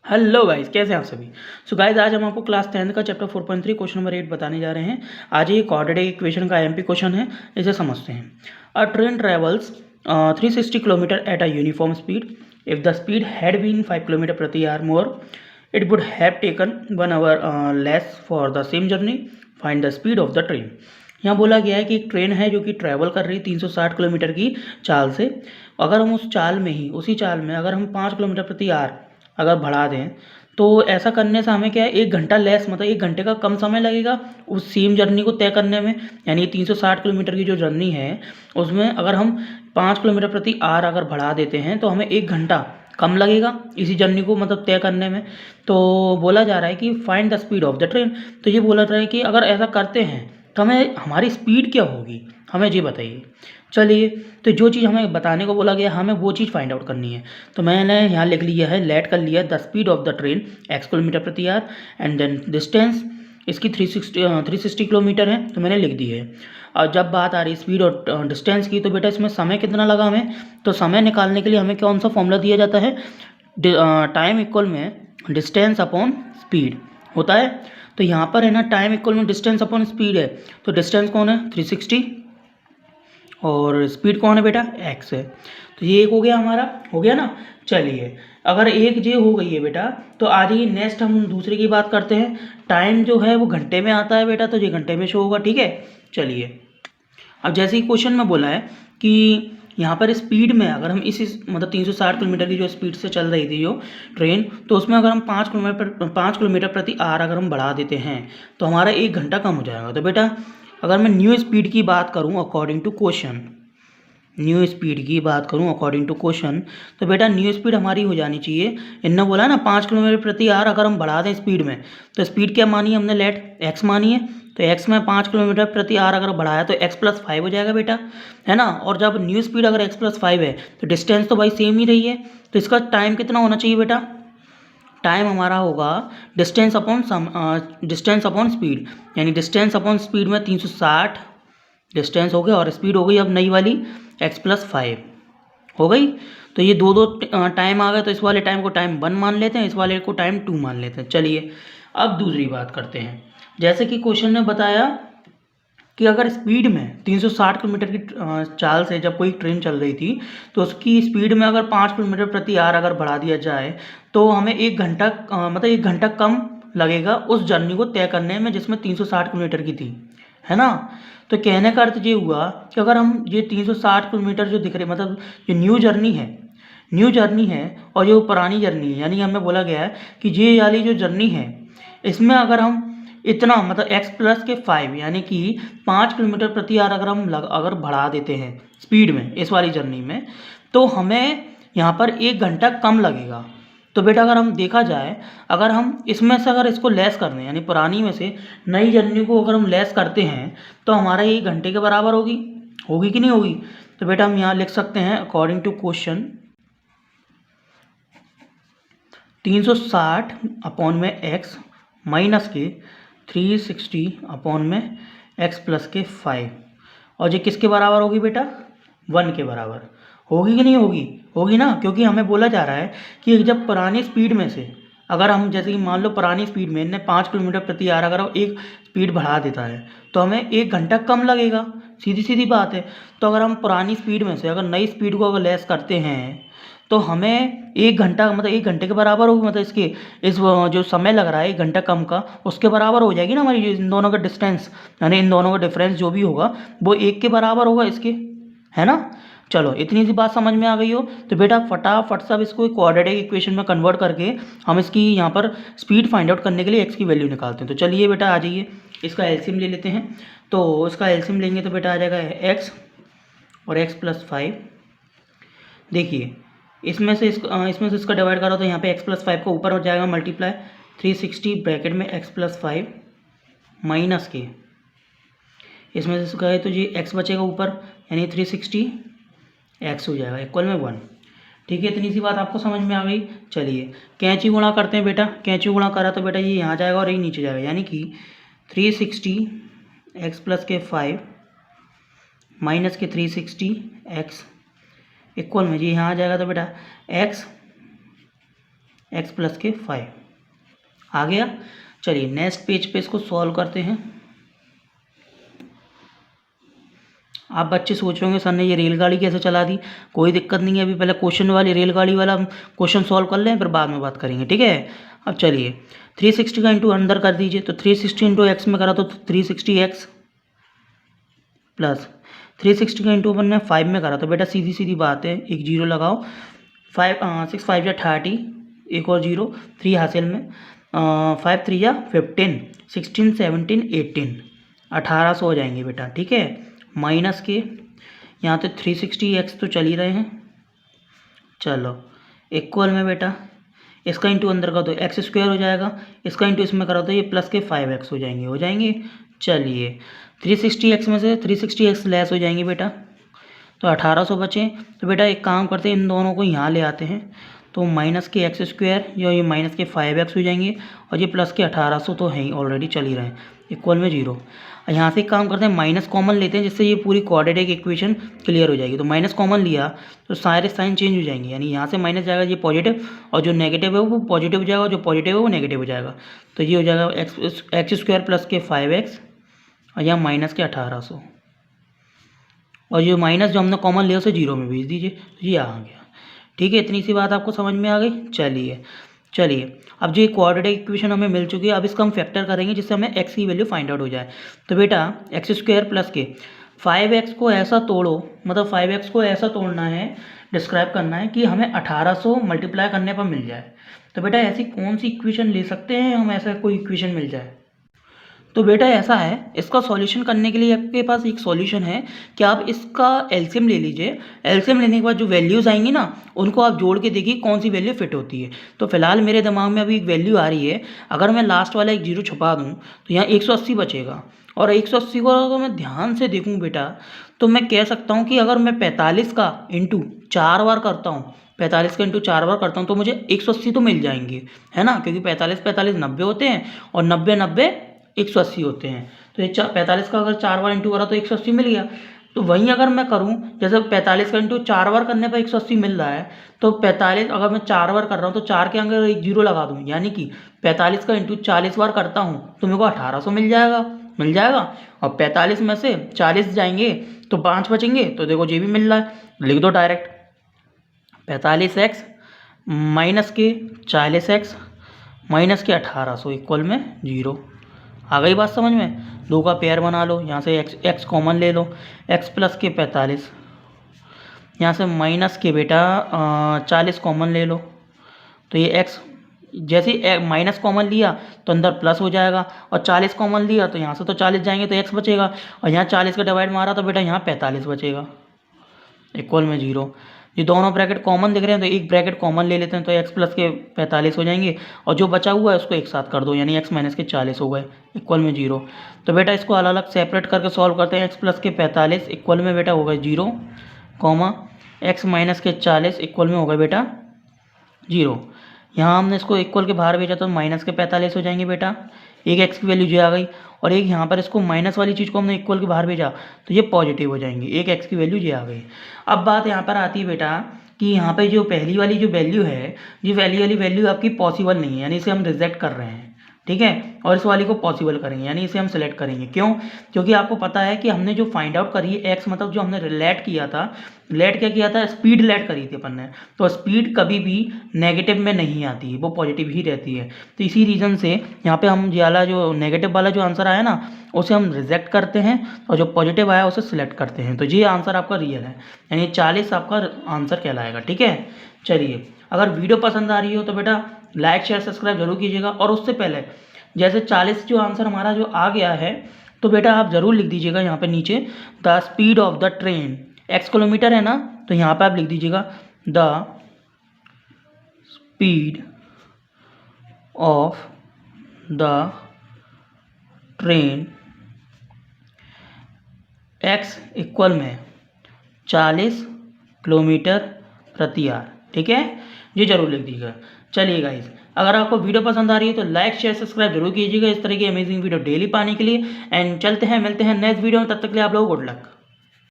Hello guys, कैसे हैं आप सभी। सो गाइस, आज हम आपको क्लास 10th का चैप्टर 4.3 क्वेश्चन नंबर 8 बताने जा रहे हैं। आज ये क्वाड्रेटिक इक्वेशन का एमपी क्वेश्चन है, इसे समझते हैं। A train travels 360 kilometre at a uniform speed. If the speed had been 5 kilometre प्रति hour more, it would have taken 1 hour less for the same journey. Find the speed of the train. यहाँ बोला गया है कि एक train है जो कि ट्रैवल कर रही है 360 किलोमीटर की चाल से। अगर हम उसी चाल में अगर हम 5 किलोमीटर प्रति आवर अगर बढ़ा दें, तो ऐसा करने से हमें क्या है, 1 घंटा लेस मतलब 1 घंटे का कम समय लगेगा उस सेम जर्नी को तय करने में। यानी 360 किलोमीटर की जो जर्नी है उसमें अगर हम 5 किलोमीटर प्रति आवर अगर बढ़ा देते हैं तो हमें 1 घंटा कम लगेगा इसी जर्नी को मतलब तय करने में। तो बोला जा रहा है कि find the speed of the train. तो ये बोला जा रहा है कि अगर ऐसा करते हैं तो हमें हमारी स्पीड क्या होगी, हमें ये बताइए। चलिए, तो जो चीज़ हमें बताने को बोला गया हमें वो चीज़ फाइंड आउट करनी है। तो मैंने यहाँ लिख लिया है, लेट कर लिया the speed of the train x kilometre प्रति आवर एंड देन डिस्टेंस इसकी 360 किलोमीटर है, तो मैंने लिख दी है। और जब बात आ रही स्पीड और डिस्टेंस की, तो बेटा इसमें समय कितना लगा हमें, तो समय निकालने के लिए हमें कौन सा फॉर्मूला दिया जाता है, टाइम इक्वल में डिस्टेंस अपॉन स्पीड होता है। तो यहाँ पर है ना, टाइम इक्वल में डिस्टेंस अपॉन स्पीड है, तो डिस्टेंस कौन है 360 और स्पीड कौन है बेटा x है। तो ये एक हो गया, हमारा हो गया ना। चलिए, अगर एक ये हो गई है बेटा, तो आ जाइए नेक्स्ट हम दूसरे की बात करते हैं। टाइम जो है वो घंटे में आता है बेटा, तो ये घंटे में शो होगा, ठीक है। चलिए, अब जैसे ही क्वेश्चन में बोला है कि यहाँ पर स्पीड में अगर हम इस मतलब 360 किलोमीटर की जो स्पीड से चल रही थी जो ट्रेन, तो उसमें अगर हम 5 किलोमीटर प्रति आवर अगर हम बढ़ा देते हैं तो हमारा 1 घंटा कम हो जाएगा। तो बेटा अगर मैं न्यू स्पीड की बात करूँ अकॉर्डिंग टू क्वेश्चन, तो बेटा न्यू स्पीड हमारी हो जानी चाहिए, इनने बोला है ना 5 किलोमीटर प्रति आवर अगर हम बढ़ा दें स्पीड में, तो स्पीड क्या मानी है हमने, लेट एक्स मानी है। तो एक्स में 5 किलोमीटर प्रति आवर अगर बढ़ाया तो एक्स प्लस 5 हो जाएगा बेटा, है ना। और जब न्यू स्पीड अगर एक्स प्लस 5 है तो डिस्टेंस तो भाई सेम ही रही है, तो इसका टाइम कितना होना चाहिए बेटा, टाइम हमारा होगा डिस्टेंस अपॉन स्पीड। यानी डिस्टेंस अपॉन स्पीड में 360 डिस्टेंस हो गया और स्पीड हो गई अब नई वाली x प्लस 5 हो गई। तो ये दो टाइम आ गए, तो इस वाले टाइम को टाइम 1 मान लेते हैं, इस वाले को टाइम 2 मान लेते हैं। चलिए, अब दूसरी बात करते हैं। जैसे कि क्वेश्चन ने बताया कि अगर स्पीड में 360 किलोमीटर की चाल से जब कोई ट्रेन चल रही थी, तो उसकी स्पीड में अगर 5 किलोमीटर प्रति आवर अगर बढ़ा दिया जाए तो हमें 1 घंटा मतलब 1 घंटा कम लगेगा उस जर्नी को तय करने में जिसमें 360 किलोमीटर की थी, है ना। तो कहने का अर्थ ये हुआ कि अगर हम ये 360 किलोमीटर जो दिख रहे मतलब ये न्यू जर्नी है और जो पुरानी जर्नी है, यानी हमें बोला गया है कि ये वाली जो जर्नी है इसमें अगर हम इतना मतलब x प्लस के 5 यानी कि 5 किलोमीटर प्रति आवर अगर हम अगर बढ़ा देते हैं स्पीड में इस वाली जर्नी में, तो हमें यहाँ पर 1 घंटा कम लगेगा। तो बेटा अगर हम देखा जाए, अगर हम इसमें से अगर इसको लेस कर दें, यानी पुरानी में से नई जर्नी को अगर हम लेस करते हैं, तो हमारा ये 1 घंटे के बराबर होगी कि नहीं होगी। तो बेटा हम यहाँ लिख सकते हैं अकॉर्डिंग टू क्वेश्चन 360 अपॉन में x माइनस के 360 अपॉन में x प्लस के 5, और ये किसके बराबर होगी बेटा, 1 के बराबर होगी कि नहीं होगी ना। क्योंकि हमें बोला जा रहा है कि जब पुरानी स्पीड में से अगर हम जैसे कि मान लो पुरानी स्पीड में इन्हें 5 किलोमीटर प्रति आवर अगर हम एक स्पीड बढ़ा देता है तो हमें 1 घंटा कम लगेगा, सीधी बात है। तो अगर हम पुरानी स्पीड में से अगर नई स्पीड को अगर लेस करते हैं तो हमें 1 घंटा मतलब 1 घंटे के बराबर होगी, मतलब इसके इस जो समय लग रहा है 1 घंटा कम का उसके बराबर हो जाएगी ना हमारी इन दोनों का डिस्टेंस, यानी इन दोनों का डिफरेंस जो भी होगा वो 1 के बराबर होगा इसके, है ना। चलो, इतनी सी बात समझ में आ गई हो तो बेटा फटाफट सब इसको क्वाड्रेटिक इक्वेशन में कन्वर्ट करके हम इसकी यहाँ पर स्पीड फाइंड आउट करने के लिए x की वैल्यू निकालते हैं। तो चलिए बेटा आ जाइए, इसका एलसीएम ले लेते हैं। तो इसका एलसीएम लेंगे तो बेटा आ जाएगा x और x प्लस 5। देखिए, इसमें से इसका डिवाइड करो तो यहाँ पे x प्लस 5 का ऊपर हो जाएगा मल्टीप्लाई 360 ब्रैकेट में x प्लस 5 माइनस के, इसमें से गए तो जी x बचेगा ऊपर यानी 360 x हो जाएगा इक्वल में 1। ठीक है, इतनी सी बात आपको समझ में आ गई। चलिए कैंची गुणा करते हैं बेटा, कैंची गुणा करा तो बेटा ये यहाँ जाएगा और ये नीचे जाएगा, यानी कि 360 x प्लस के 5 माइनस के 360 x इक्वल में जी यहाँ आ जाएगा। तो बेटा x एक्स प्लस के 5 आ गया। चलिए नेक्स्ट पेज पे इसको सॉल्व करते हैं। आप बच्चे सोच रहे होंगे सर ने ये रेलगाड़ी कैसे चला दी। कोई दिक्कत नहीं है, अभी पहले क्वेश्चन वाली रेलगाड़ी वाला हम क्वेश्चन सॉल्व कर लें, फिर बाद में बात करेंगे, ठीक है। अब चलिए 360 का इंटू अंदर कर दीजिए, तो 360 इंटू एक्स में करा तो 360 एक्स प्लस 360 का इंटू अपन ने 5 में करा तो बेटा सीधी सीधी बात है, एक जीरो लगाओ। 6 5 या 30, एक और जीरो, 3 हासिल में, 5 3 या 15, 16 17 18, 1800 हो जाएंगे बेटा, ठीक है। माइनस के यहाँ तो 360x तो चल ही रहे हैं, चलो इक्वल में बेटा इसका इंटू अंदर का तो एक्स स्क्वायर हो जाएगा, इसका इंटू इसमें करा तो ये प्लस के 5x हो जाएंगे। चलिए 360x में से 360x लेस हो जाएंगे बेटा, तो 1800 बचे। तो बेटा एक काम करते हैं, इन दोनों को यहाँ ले आते हैं, तो माइनस के एक्स स्क्वायर या ये माइनस के 5x हो जाएंगे, और ये प्लस के 1800 तो है ही ऑलरेडी चल ही रहे हैं, इक्वल में 0। यहाँ से एक काम करते हैं, माइनस कॉमन लेते हैं, जिससे ये पूरी क्वाड्रेटिक इक्वेशन क्लियर हो जाएगी। तो माइनस कॉमन लिया तो सारे साइन चेंज हो जाएंगे, यानी यहाँ से माइनस जाएगा ये पॉजिटिव, और जो नेगेटिव है वो पॉजिटिव हो जाएगा, जो पॉजिटिव है वो नेगेटिव हो जाएगा। तो ये हो जाएगा एक्स स्क्वायर प्लस के 5x और यहाँ माइनस के 1800, और ये माइनस जो हमने कॉमन लिया उसे 0 में भेज दीजिए, तो ये आ गया, ठीक है। इतनी सी बात आपको समझ में आ गई। चलिए अब जो क्वाड्रेटिक इक्वेशन हमें मिल चुकी है, अब इसका हम फैक्टर करेंगे जिससे हमें x की वैल्यू फाइंड आउट हो जाए। तो बेटा एक्स स्क्वायर प्लस के 5x को ऐसा तोड़ो, मतलब 5x को ऐसा तोड़ना है, डिस्क्राइब करना है कि हमें 1800 मल्टीप्लाई करने पर मिल जाए। तो बेटा ऐसी कौन सी इक्वेशन ले सकते हैं हम, ऐसा कोई इक्वेशन मिल जाए। तो बेटा ऐसा है, इसका सॉल्यूशन करने के लिए आपके पास एक सॉल्यूशन है कि आप इसका एलसीएम ले लीजिए। एलसीएम लेने के बाद जो वैल्यूज़ आएंगी ना, उनको आप जोड़ के देखिए कौन सी वैल्यू फिट होती है। तो फिलहाल मेरे दिमाग में अभी एक वैल्यू आ रही है, अगर मैं लास्ट वाला एक जीरो छुपा दूँ तो यहाँ 180 बचेगा, और 180 को अगर मैं ध्यान से देखूँ बेटा, तो मैं कह सकता हूँ कि अगर मैं 45 का इंटू 4 बार करता हूँ, 45 का इंटू 4 बार करता हूँ तो मुझे 180 तो मिल जाएंगे, है ना, क्योंकि 45 45 90 होते हैं, और 90 90 180 होते हैं। तो ये 45 का अगर 4 बार इंटू करा तो 180 मिल गया। तो वहीं अगर मैं करूं, जैसे 45 का इंटू 4 बार करने पर 180 मिल रहा है, तो 45 अगर मैं 4 बार कर रहा हूं तो 4 के अंदर एक जीरो लगा दूं, यानी कि 45 का इंटू 40 बार करता हूं तो मेरे को 1800 मिल जाएगा। और 45 में से 40 जाएंगे तो 5 बचेंगे, तो देखो ये भी मिल रहा है, लिख दो डायरेक्ट 45x माइनस के 40x माइनस के 1800 इक्वल में 0। आ गई बात समझ में। दो का पेयर बना लो, यहाँ से x कॉमन ले लो, x प्लस के 45, यहाँ से माइनस के बेटा 40 कॉमन ले लो, तो ये x जैसे माइनस कॉमन लिया तो अंदर प्लस हो जाएगा, और 40 कॉमन लिया तो यहाँ से तो 40 जाएंगे तो x बचेगा, और यहाँ 40 का डिवाइड मारा तो बेटा यहाँ 45 बचेगा, इक्वल में 0। ये दोनों ब्रैकेट कॉमन दिख रहे हैं तो एक ब्रैकेट कॉमन ले लेते हैं, तो x प्लस के 45 हो जाएंगे, और जो बचा हुआ है उसको एक साथ कर दो, यानी x माइनस के 40 हो गए, इक्वल में 0। तो बेटा इसको अलग अलग सेपरेट करके सॉल्व करते हैं। x प्लस के 45 इक्वल में बेटा हो गए 0, कॉमा x माइनस के 40 इक्वल में हो गए बेटा 0। यहाँ हमने इसको इक्वल के बाहर भेजा तो माइनस के 45 हो जाएंगे बेटा, एक x की वैल्यू जो आ गई, और एक यहाँ पर इसको माइनस वाली चीज़ को हमने इक्वल के बाहर भेजा तो ये पॉजिटिव हो जाएंगे, एक x की वैल्यू ये आ गई। अब बात यहाँ पर आती है बेटा कि यहाँ पे जो पहली वाली जो वैल्यू है, ये वाली वैल्यू आपकी पॉसिबल नहीं है, यानी इसे हम रिजेक्ट कर रहे हैं, ठीक है। और इस वाली को पॉसिबल करेंगे, यानी इसे हम सेलेक्ट करेंगे। क्यों? क्योंकि आपको पता है कि हमने जो फाइंड आउट करी है x, मतलब जो हमने लेट किया था, क्या किया था, स्पीड लेट करी थी अपन ने, तो स्पीड कभी भी नेगेटिव में नहीं आती है, वो पॉजिटिव ही रहती है। तो इसी रीज़न से यहाँ पे हम ये वाला जो नेगेटिव वाला जो आंसर आया ना, उसे हम रिजेक्ट करते हैं, और जो पॉजिटिव आया उसे सिलेक्ट करते हैं। तो ये आंसर आपका रियल है, यानी 40 आपका आंसर कहलाएगा, ठीक है। चलिए, अगर वीडियो पसंद आ रही हो तो बेटा लाइक शेयर सब्सक्राइब जरूर कीजिएगा, और उससे पहले जैसे 40 जो आंसर हमारा जो आ गया है, तो बेटा आप ज़रूर लिख दीजिएगा यहाँ पे नीचे the speed of the train, x kilometre है ना, तो यहाँ पे आप लिख दीजिएगा the speed of the train x equal में 40 किलोमीटर प्रति आवर, ठीक है, ये जरूर लिख दीजिएगा। चलिए गाइस, अगर आपको वीडियो पसंद आ रही है तो लाइक शेयर सब्सक्राइब जरूर कीजिएगा इस तरह की अमेजिंग वीडियो डेली पाने के लिए। एंड चलते हैं, मिलते हैं नेक्स्ट वीडियो में, तब तक के लिए आप लोगों को गुड लक।